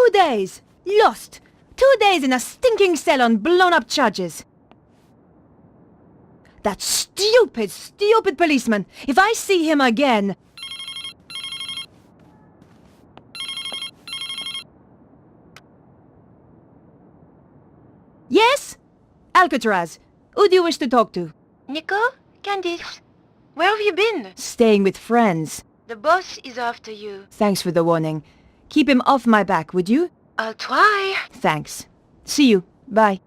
2 days! Lost! 2 days in a stinking cell on blown-up charges! That stupid, stupid policeman! If I see him again... Yes? Alcatraz. Who do you wish to talk to? Nico? Candice? Where have you been? Staying with friends. The boss is after you. Thanks for the warning. Keep him off my back, would you? I'll try. Thanks. See you. Bye.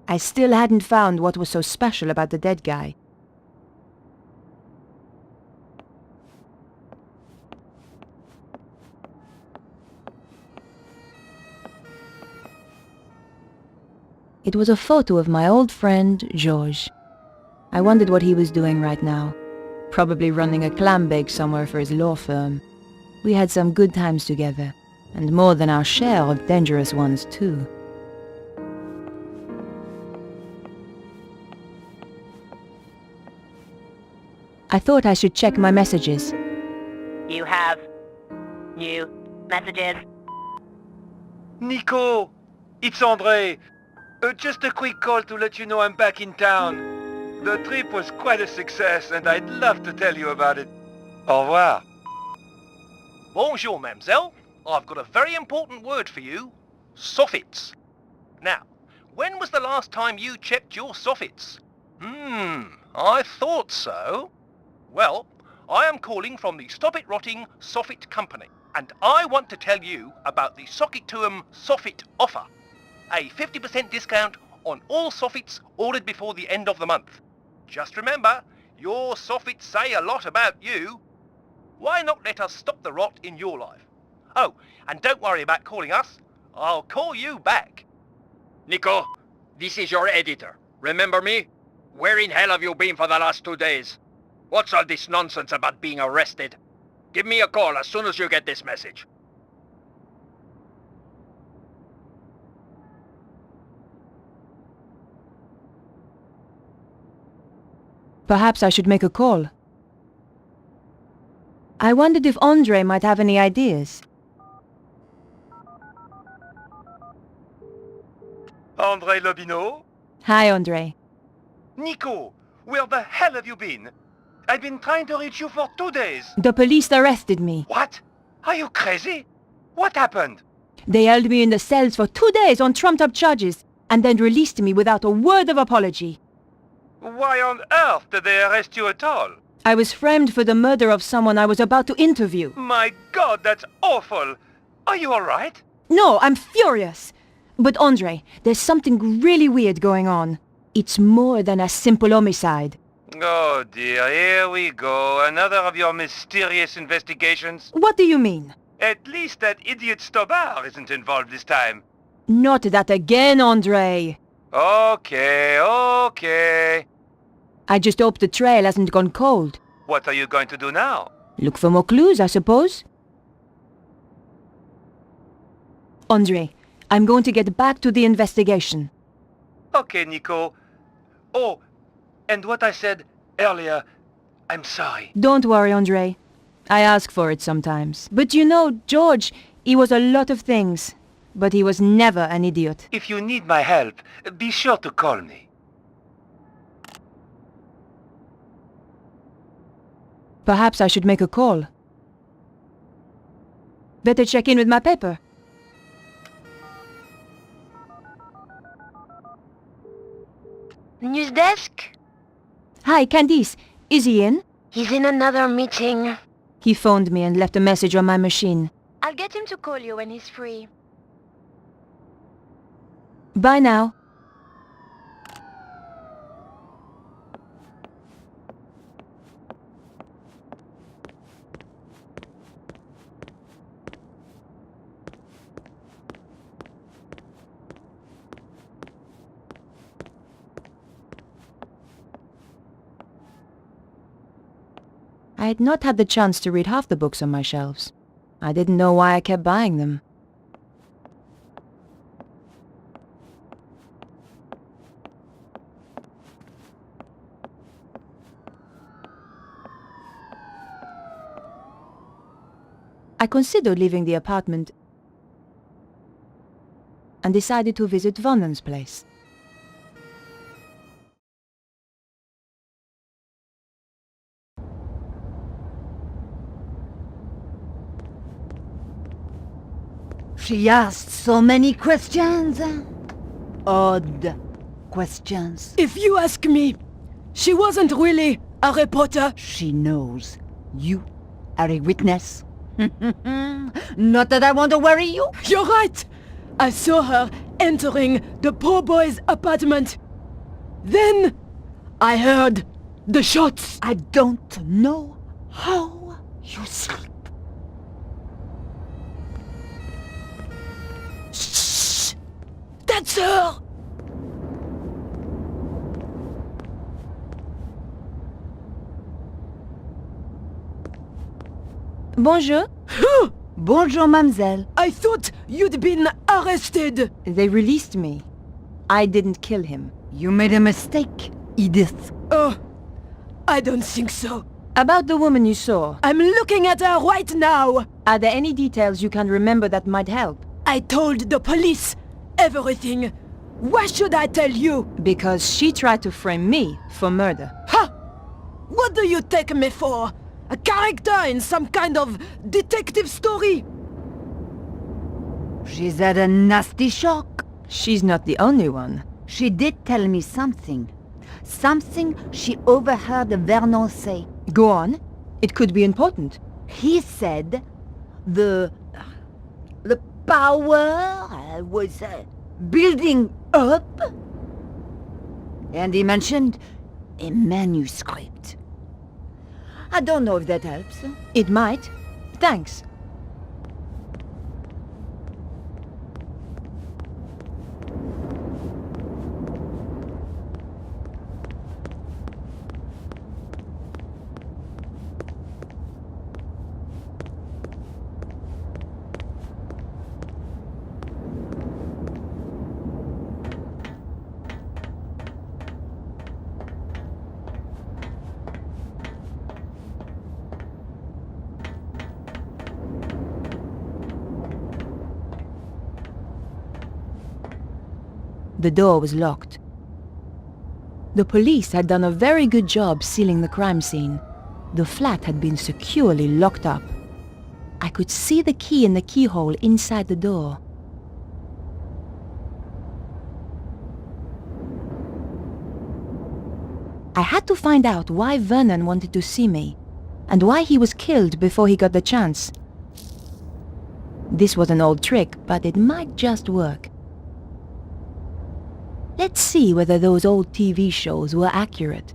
I still hadn't found what was so special about the dead guy. It was a photo of my old friend, Georges. I wondered what he was doing right now. Probably running a clam bake somewhere for his law firm. We had some good times together, and more than our share of dangerous ones too. I thought I should check my messages. You have new messages. Nico! It's André! Just a quick call to let you know I'm back in town. The trip was quite a success and I'd love to tell you about it. Au revoir. Bonjour, mademoiselle. I've got a very important word for you. Soffits. Now, when was the last time you checked your soffits? I thought so. Well, I am calling from the Stop It Rotting Soffit Company, and I want to tell you about the Socket to 'em Soffit offer. A 50% discount on all soffits ordered before the end of the month. Just remember, your soffits say a lot about you. Why not let us stop the rot in your life? Oh, and don't worry about calling us. I'll call you back. Nico, this is your editor. Remember me? Where in hell have you been for the last 2 days? What's all this nonsense about being arrested? Give me a call as soon as you get this message. Perhaps I should make a call. I wondered if André might have any ideas. André Lobineau? Hi, André. Nico, where the hell have you been? I've been trying to reach you for 2 days. The police arrested me. What? Are you crazy? What happened? They held me in the cells for 2 days on trumped-up charges, and then released me without a word of apology. Why on earth did they arrest you at all? I was framed for the murder of someone I was about to interview. My God, that's awful. Are you all right? No, I'm furious. But André, there's something really weird going on. It's more than a simple homicide. Oh dear, here we go. Another of your mysterious investigations. What do you mean? At least that idiot Stobar isn't involved this time. Not that again, André. Okay. I just hope the trail hasn't gone cold. What are you going to do now? Look for more clues, I suppose. André, I'm going to get back to the investigation. Okay, Nico. Oh, and what I said earlier, I'm sorry. Don't worry, André. I ask for it sometimes. But you know, George, he was a lot of things. But he was never an idiot. If you need my help, be sure to call me. Perhaps I should make a call. Better check in with my paper. News desk? Hi, Candice. Is he in? He's in another meeting. He phoned me and left a message on my machine. I'll get him to call you when he's free. Bye now. I had not had the chance to read half the books on my shelves. I didn't know why I kept buying them. I considered leaving the apartment, and decided to visit Vernon's place. She asked so many questions. Odd questions. If you ask me, she wasn't really a reporter. She knows you are a witness. Not that I want to worry you. You're right! I saw her entering the poor boy's apartment. Then I heard the shots. I don't know how you sleep. Shh! That's her! Bonjour. Bonjour, mademoiselle. I thought you'd been arrested. They released me. I didn't kill him. You made a mistake, Edith. Oh, I don't think so. About the woman you saw, I'm looking at her right now. are there any details you can remember that might help? I told the police everything. Why should I tell you? Because she tried to frame me for murder. Ha! What do you take me for? A character in some kind of detective story? She's had a nasty shock. She's not the only one. She did tell me something. Something she overheard Vernon say. Go on. It could be important. He said the power was building up. And he mentioned a manuscript. I don't know if that helps. It might. Thanks. The door was locked. The police had done a very good job sealing the crime scene. The flat had been securely locked up. I could see the key in the keyhole inside the door. I had to find out why Vernon wanted to see me, and why he was killed before he got the chance. This was an old trick, but it might just work. Let's see whether those old TV shows were accurate.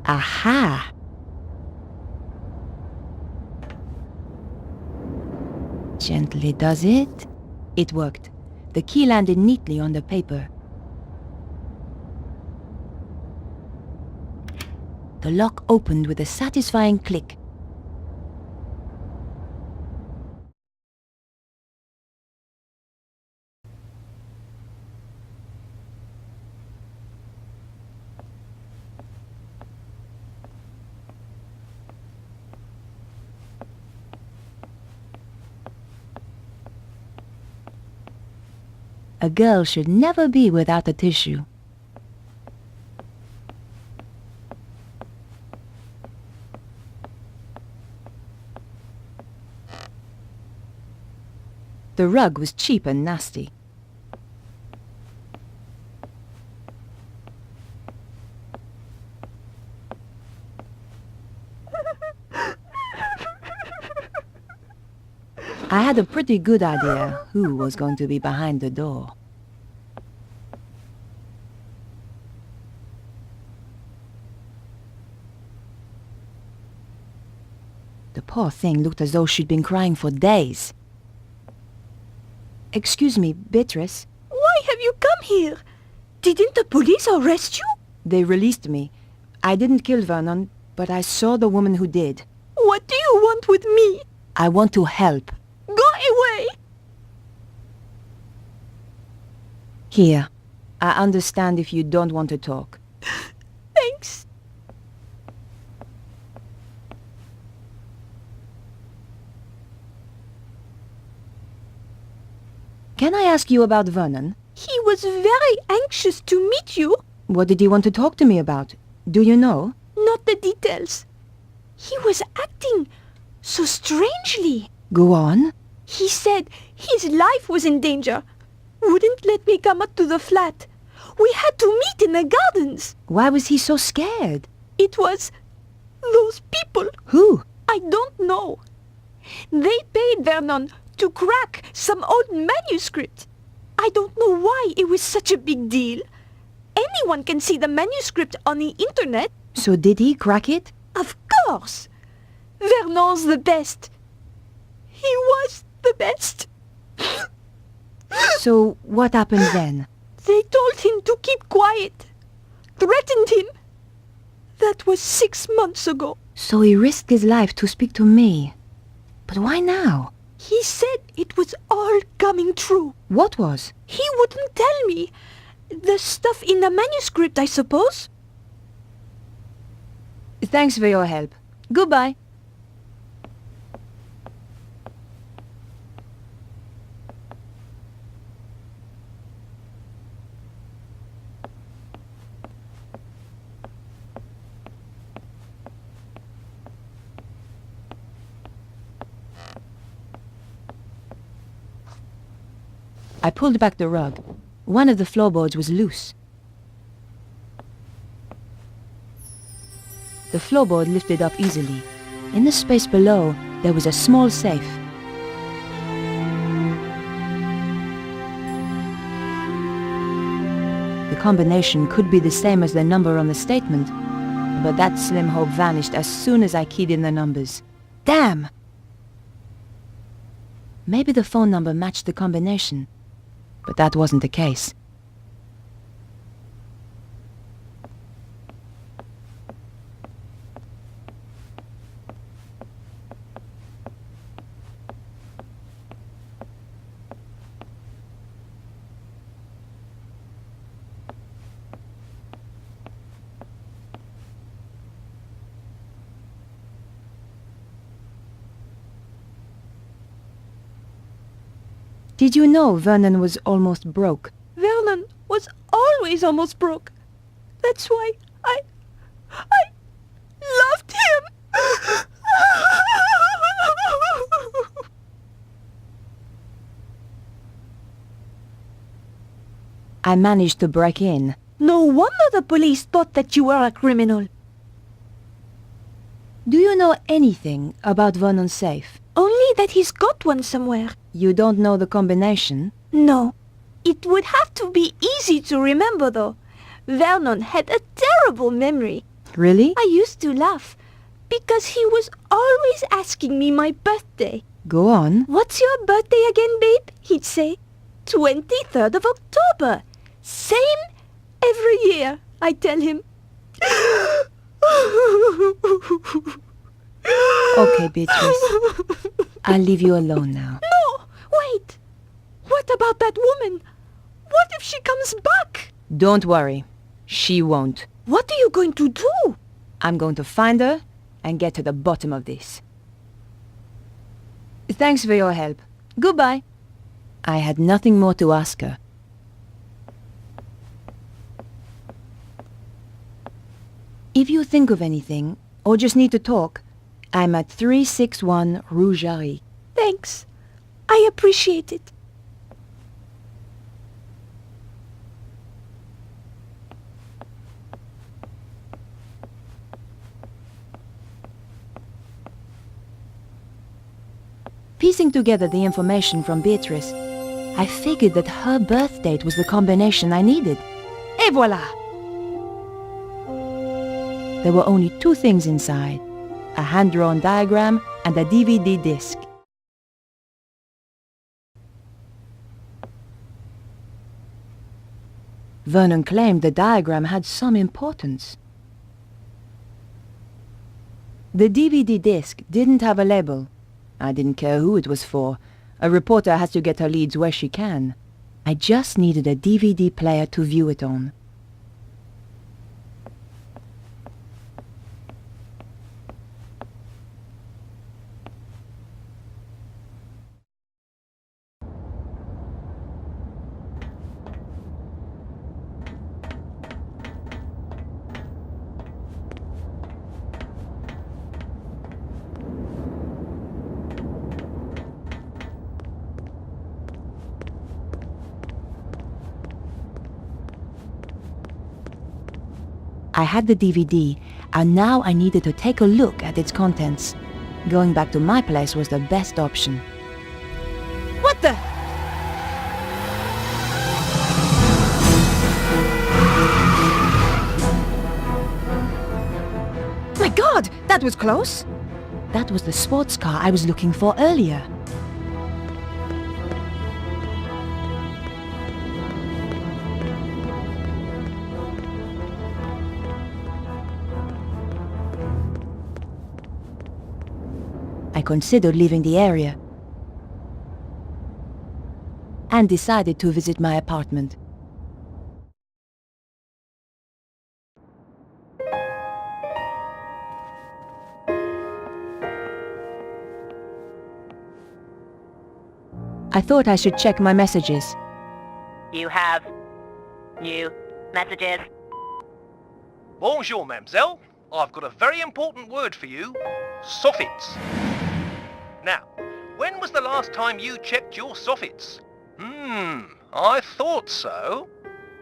Aha! Gently does it. It worked. The key landed neatly on the paper. The lock opened with a satisfying click. A girl should never be without a tissue. The rug was cheap and nasty. I had a pretty good idea who was going to be behind the door. The poor thing looked as though she'd been crying for days. Excuse me, Beatrice. Why have you come here? Didn't the police arrest you? They released me. I didn't kill Vernon, but I saw the woman who did. What do you want with me? I want to help. Go away! Here. I understand if you don't want to talk. Thanks. Can I ask you about Vernon? He was very anxious to meet you. What did he want to talk to me about? Do you know? Not the details. He was acting so strangely. Go on. He said his life was in danger. Wouldn't let me come up to the flat. We had to meet in the gardens. Why was he so scared? It was those people. Who? I don't know. They paid Vernon to crack some old manuscript. I don't know why it was such a big deal. Anyone can see the manuscript on the internet. So did he crack it? Of course. Vernon's the best. He was the best. So what happened then? They told him to keep quiet. Threatened him. That was 6 months ago. So he risked his life to speak to me. But why now? He said it was all coming true. What was? He wouldn't tell me. The stuff in the manuscript, I suppose. Thanks for your help. Goodbye. I pulled back the rug. One of the floorboards was loose. The floorboard lifted up easily. In the space below, there was a small safe. The combination could be the same as the number on the statement, but that slim hope vanished as soon as I keyed in the numbers. Damn! Maybe the phone number matched the combination, but that wasn't the case. Did you know Vernon was almost broke? Vernon was always almost broke. That's why I loved him. I managed to break in. No wonder the police thought that you were a criminal. Do you know anything about Vernon's safe? Only that he's got one somewhere. You don't know the combination? No. It would have to be easy to remember, though. Vernon had a terrible memory. Really? I used to laugh, because he was always asking me my birthday. Go on. What's your birthday again, babe? He'd say. 23rd of October. Same every year, I tell him. Okay, Beatrice. I'll leave you alone now. No! Wait! What about that woman? What if she comes back? Don't worry. She won't. What are you going to do? I'm going to find her and get to the bottom of this. Thanks for your help. Goodbye. I had nothing more to ask her. If you think of anything, or just need to talk, I'm at 361 Rue Jarry. Thanks. I appreciate it. Piecing together the information from Beatrice, I figured that her birth date was the combination I needed. Et voilà! There were only two things inside, a hand-drawn diagram and a DVD disc. Vernon claimed the diagram had some importance. The DVD disc didn't have a label. I didn't care who it was for. A reporter has to get her leads where she can. I just needed a DVD player to view it on. I had the DVD, and now I needed to take a look at its contents. Going back to my place was the best option. What the? My God, that was close. That was the sports car I was looking for earlier. I considered leaving the area and decided to visit my apartment. I thought I should check my messages. You have new messages. Bonjour, mademoiselle. I've got a very important word for you. Soffits. Now, when was the last time you checked your soffits? I thought so.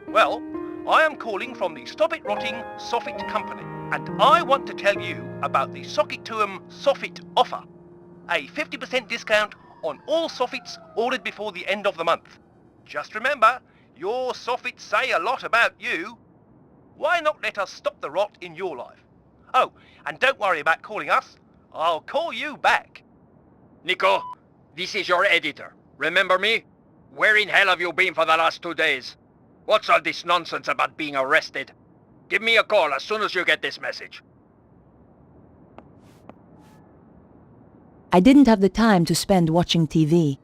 Well, I am calling from the Stop It Rotting Soffit Company, and I want to tell you about the Sockituum Soffit offer. A 50% discount on all soffits ordered before the end of the month. Just remember, your soffits say a lot about you. Why not let us stop the rot in your life? Oh, and don't worry about calling us. I'll call you back. Nico, this is your editor. Remember me? Where in hell have you been for the last 2 days? What's all this nonsense about being arrested? Give me a call as soon as you get this message. I didn't have the time to spend watching TV.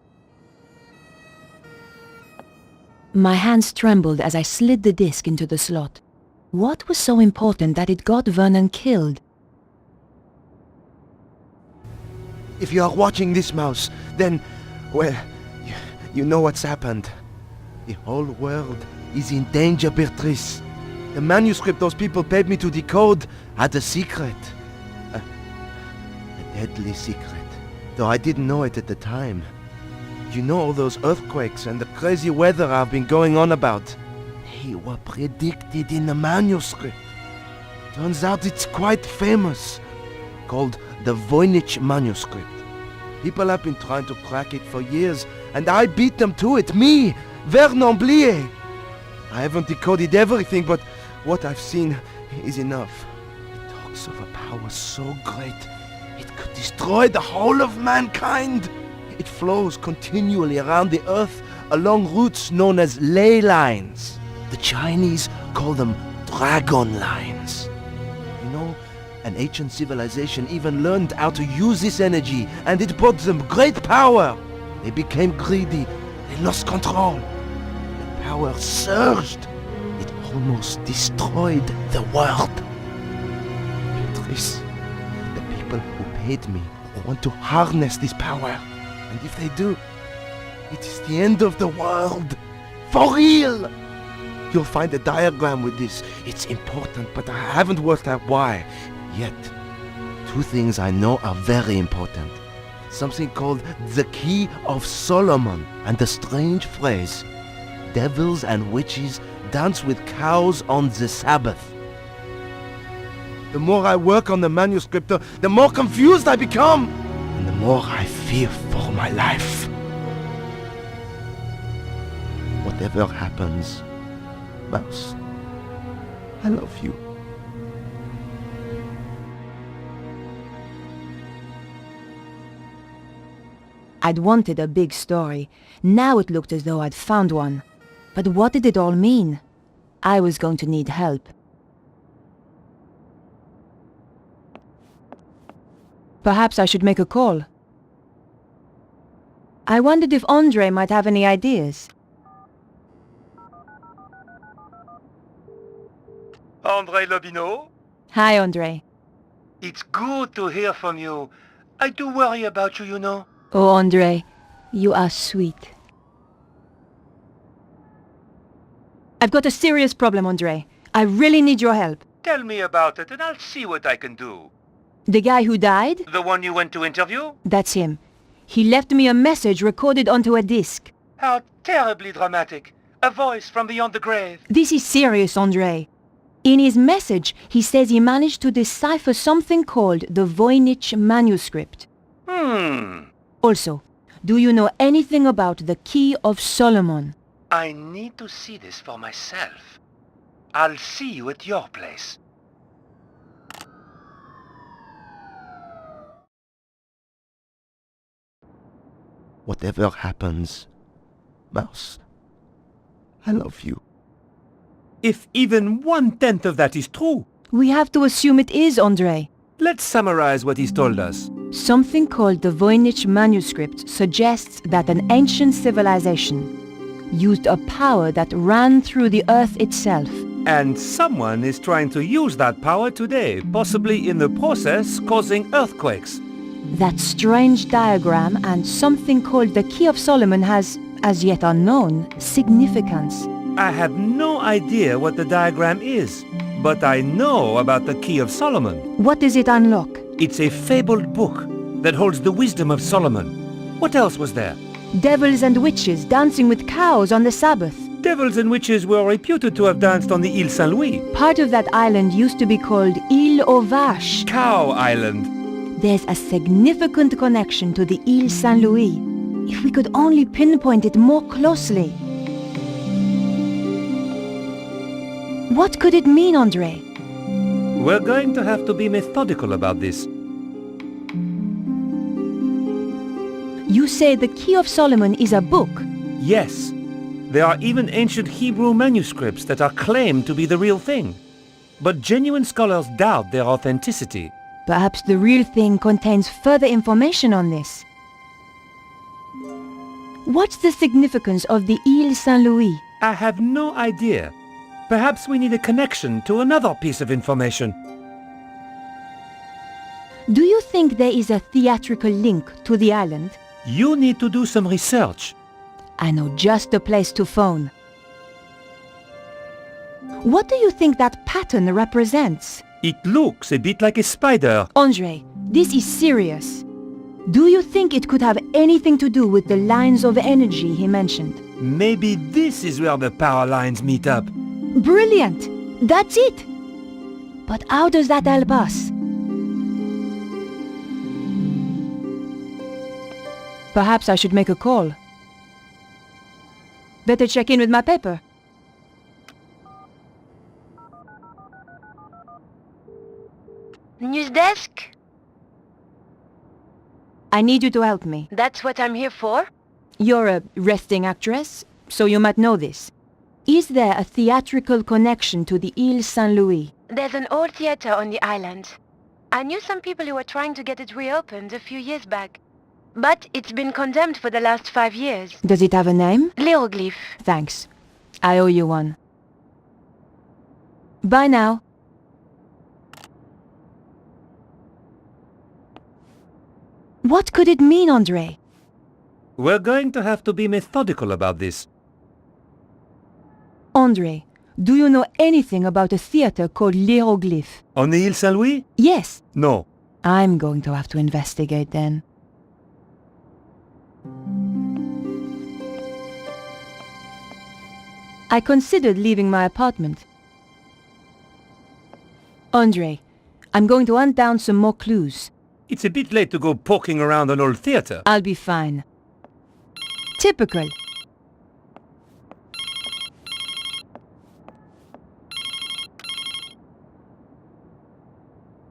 My hands trembled as I slid the disc into the slot. What was so important that it got Vernon killed? If you are watching this, Mouse, then, well, you know what's happened. The whole world is in danger, Beatrice. The manuscript those people paid me to decode had a secret. A deadly secret. Though I didn't know it at the time. You know all those earthquakes and the crazy weather I've been going on about? They were predicted in the manuscript. Turns out it's quite famous. Called the Voynich manuscript. People have been trying to crack it for years, and I beat them to it. Me, Vernon Blier. I haven't decoded everything, but what I've seen is enough. It talks of a power so great it could destroy the whole of mankind. It flows continually around the earth along routes known as ley lines. The Chinese call them dragon lines. You know, an ancient civilization even learned how to use this energy, and it brought them great power. They became greedy. They lost control. The power surged. It almost destroyed the world. Beatrice, the people who paid me want to harness this power. And if they do, it is the end of the world. For real! You'll find a diagram with this. It's important, but I haven't worked out why yet. 2 things I know are very important. Something called the Key of Solomon, and the strange phrase, devils and witches dance with cows on the Sabbath. The more I work on the manuscript, the more confused I become, and the more I fear for my life. Whatever happens, Mouse, I love you. I'd wanted a big story. Now it looked as though I'd found one. But what did it all mean? I was going to need help. Perhaps I should make a call. I wondered if Andre might have any ideas. Andre Lobineau? Hi, Andre. It's good to hear from you. I do worry about you, you know. Oh, Andre, you are sweet. I've got a serious problem, Andre. I really need your help. Tell me about it and I'll see what I can do. The guy who died? The one you went to interview? That's him. He left me a message recorded onto a disc. How terribly dramatic. A voice from beyond the grave. This is serious, Andre. In his message, he says he managed to decipher something called the Voynich manuscript. Also, do you know anything about the Key of Solomon? I need to see this for myself. I'll see you at your place. Whatever happens, Mouse, I love you. If even 1/10 of that is true, We have to assume it is, Andrei. let's summarize what he's told us. Something called the Voynich manuscript suggests that an ancient civilization used a power that ran through the earth itself. And someone is trying to use that power today, possibly in the process causing earthquakes. That strange diagram and something called the Key of Solomon has, as yet unknown, significance. I have no idea what the diagram is, but I know about the Key of Solomon. What does it unlock? It's a fabled book that holds the wisdom of Solomon. What else was there? Devils and witches dancing with cows on the Sabbath. Devils and witches were reputed to have danced on the Île Saint-Louis. Part of that island used to be called Île aux Vaches. Cow Island. There's a significant connection to the Île Saint-Louis. If we could only pinpoint it more closely. What could it mean, Andrei? We're going to have to be methodical about this. You say the Key of Solomon is a book. Yes, there are even ancient Hebrew manuscripts that are claimed to be the real thing. But genuine scholars doubt their authenticity. Perhaps the real thing contains further information on this. What's the significance of the Île Saint-Louis? I have no idea. Perhaps we need a connection to another piece of information. Do you think there is a theatrical link to the island? You need to do some research. I know just the place to phone. What do you think that pattern represents? It looks a bit like a spider. Andrei, this is serious. Do you think it could have anything to do with the lines of energy he mentioned? Maybe this is where the power lines meet up. Brilliant! That's it! But how does that help us? Perhaps I should make a call. Better check in with my paper. News desk? I need you to help me. That's what I'm here for? You're a resting actress, so you might know this. Is there a theatrical connection to the Île Saint-Louis? There's an old theater on the island. I knew some people who were trying to get it reopened a few years back. But it's been condemned for the last 5 years. Does it have a name? L'Hieroglyphe. Thanks. I owe you one. Bye now. What could it mean, Andrei? We're going to have to be methodical about this. Andrei, do you know anything about a theater called L'Hieroglyphe? On the Île Saint-Louis? Yes. No. I'm going to have to investigate then. I considered leaving my apartment. Andrei, I'm going to hunt down some more clues. It's a bit late to go poking around an old theater. I'll be fine. Typical.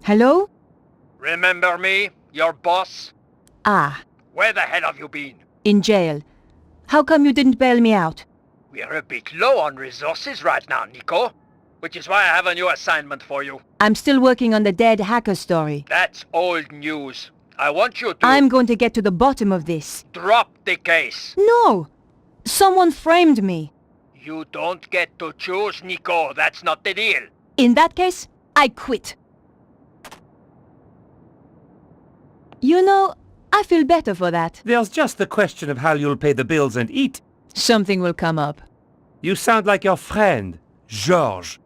Hello? Remember me, your boss? Ah, Where the hell have you been? in jail. How come you didn't bail me out? We're a bit low on resources right now, Nico. Which is why I have a new assignment for you. I'm still working on the dead hacker story. That's old news. I want you to... I'm going to get to the bottom of this. Drop the case. No! Someone framed me. You don't get to choose, Nico. That's not the deal. In that case, I quit. You know, I feel better for that. There's just the question of how you'll pay the bills and eat. Something will come up. You sound like your friend, Georges.